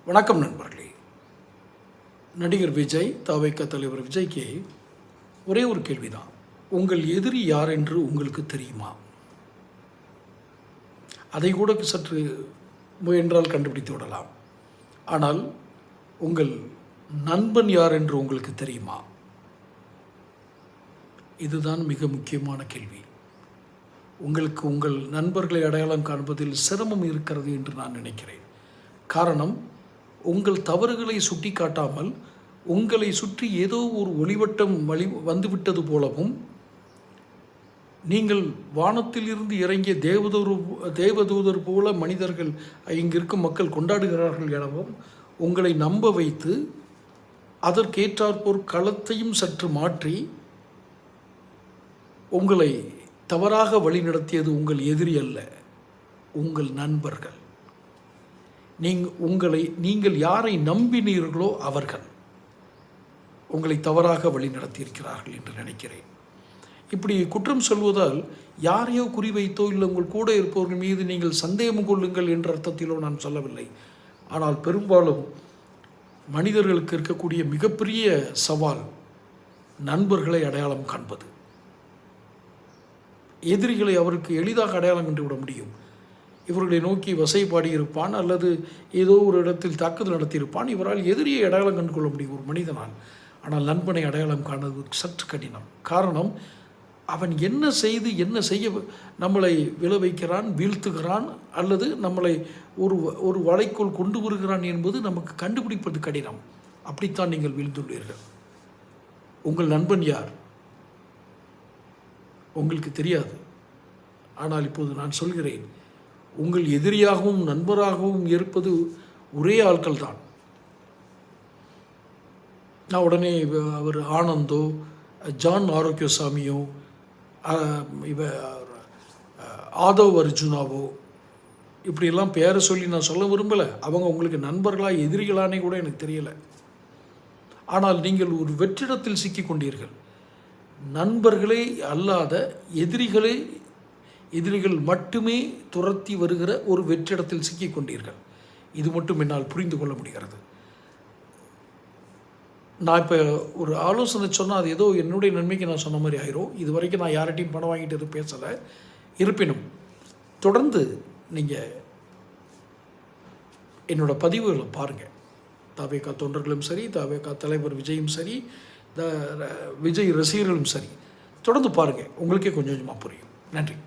வணக்கம் நண்பர்களே. நடிகர் விஜய், தவிக தலைவர் விஜய்க்கு ஒரே ஒரு கேள்விதான். உங்கள் எதிரி யார் என்று உங்களுக்கு தெரியுமா? அதை கூட சற்று முயன்றால் கண்டுபிடித்து விடலாம். ஆனால் உங்கள் நண்பன் யார் என்று உங்களுக்கு தெரியுமா? இதுதான் மிக முக்கியமான கேள்வி. உங்களுக்கு உங்கள் நண்பர்களை அடையாளம் காண்பதில் சிரமம் இருக்கிறது என்று நான் நினைக்கிறேன். காரணம், உங்கள் தவறுகளை சுட்டி காட்டாமல் உங்களை சுற்றி ஏதோ ஒரு ஒளிவட்டம் வந்துவிட்டது போலவும், நீங்கள் வானத்தில் இருந்து இறங்கிய தேவதூதர் போல மனிதர்கள் இங்கிருக்கும் மக்கள் கொண்டாடுகிறார்கள் எனவும் உங்களை நம்ப வைத்து அதற்கேற்றாற்போர் களத்தையும் சற்று மாற்றி உங்களை தவறாக வழிநடத்தியது உங்கள் எதிரி அல்ல, உங்கள் நண்பர்கள். நீங்கள் யாரை நம்பினீர்களோ அவர்கள் உங்களை தவறாக வழிநடத்தியிருக்கிறார்கள் என்று நினைக்கிறேன். இப்படி குற்றம் சொல்வதால் யாரையோ குறிவைத்தோ இல்லை உங்கள் கூட இருப்பவர்கள் மீது நீங்கள் சந்தேகம் கொள்ளுங்கள் என்ற அர்த்தத்திலோ நான் சொல்லவில்லை. ஆனால் பெரும்பாலும் மனிதர்களுக்கு இருக்கக்கூடிய மிகப்பெரிய சவால் நண்பர்களை அடையாளம் காண்பது. எதிரிகளை அவருக்கு எளிதாக அடையாளம் கண்டு விட முடியும். இவர்களை நோக்கி வசை பாடியிருப்பான் அல்லது ஏதோ ஒரு இடத்தில் தாக்குதல் நடத்தியிருப்பான். இவரால் எதிரியை அடையாளம் கண்டு கொள்ள முடியும் ஒரு மனிதனால். ஆனால் நண்பனை அடையாளம் காணுவது சற்று கடினம். காரணம், அவன் என்ன செய்ய நம்மளை வைக்கிறான், வீழ்த்துகிறான் அல்லது நம்மளை ஒரு வலைக்குள் கொண்டு வருகிறான் என்பது நமக்கு கண்டுபிடிப்பது கடினம். அப்படித்தான் நீங்கள் வீழ்ந்துள்ளீர்கள். உங்கள் நண்பன் யார் உங்களுக்கு தெரியாது. ஆனால் இப்போது நான் சொல்கிறேன், உங்கள் எதிரியாகவும் நண்பராகவும் இருப்பது ஒரே ஆட்கள் தான். நான் உடனே அவர் ஆனந்தோ, ஜான் ஆரோக்கியசாமியோ, ஆதவ் அர்ஜுனாவோ இப்படியெல்லாம் பேரை சொல்லி நான் சொல்ல விரும்பலை. அவங்க உங்களுக்கு நண்பர்களா எதிரிகளானே கூட எனக்கு தெரியலை. ஆனால் நீங்கள் ஒரு வெற்றிடத்தில் சிக்கிக்கொண்டீர்கள். நண்பர்களே அல்லாத எதிரிகள் மட்டுமே துரத்தி வருகிற ஒரு வெற்றிடத்தில் சிக்கிக் கொண்டீர்கள். இது மட்டும் என்னால் புரிந்து கொள்ள முடிகிறது. நான் இப்போ ஒரு ஆலோசனை சொன்னால் அது ஏதோ என்னுடைய நன்மைக்கு நான் சொன்ன மாதிரி ஆயிரும். இது வரைக்கும் நான் யார்கிட்டையும் பணம் வாங்கிட்டு எதுவும் பேசலை. இருப்பினும் தொடர்ந்து நீங்கள் என்னோடய பதிவுகளை பாருங்கள். தவிக தொண்டர்களும் சரி, தவிக தலைவர் விஜயும் சரி, விஜய் ரசிகர்களும் சரி, தொடர்ந்து பாருங்கள். உங்களுக்கே கொஞ்சம் கொஞ்சமாக புரியும். நன்றி.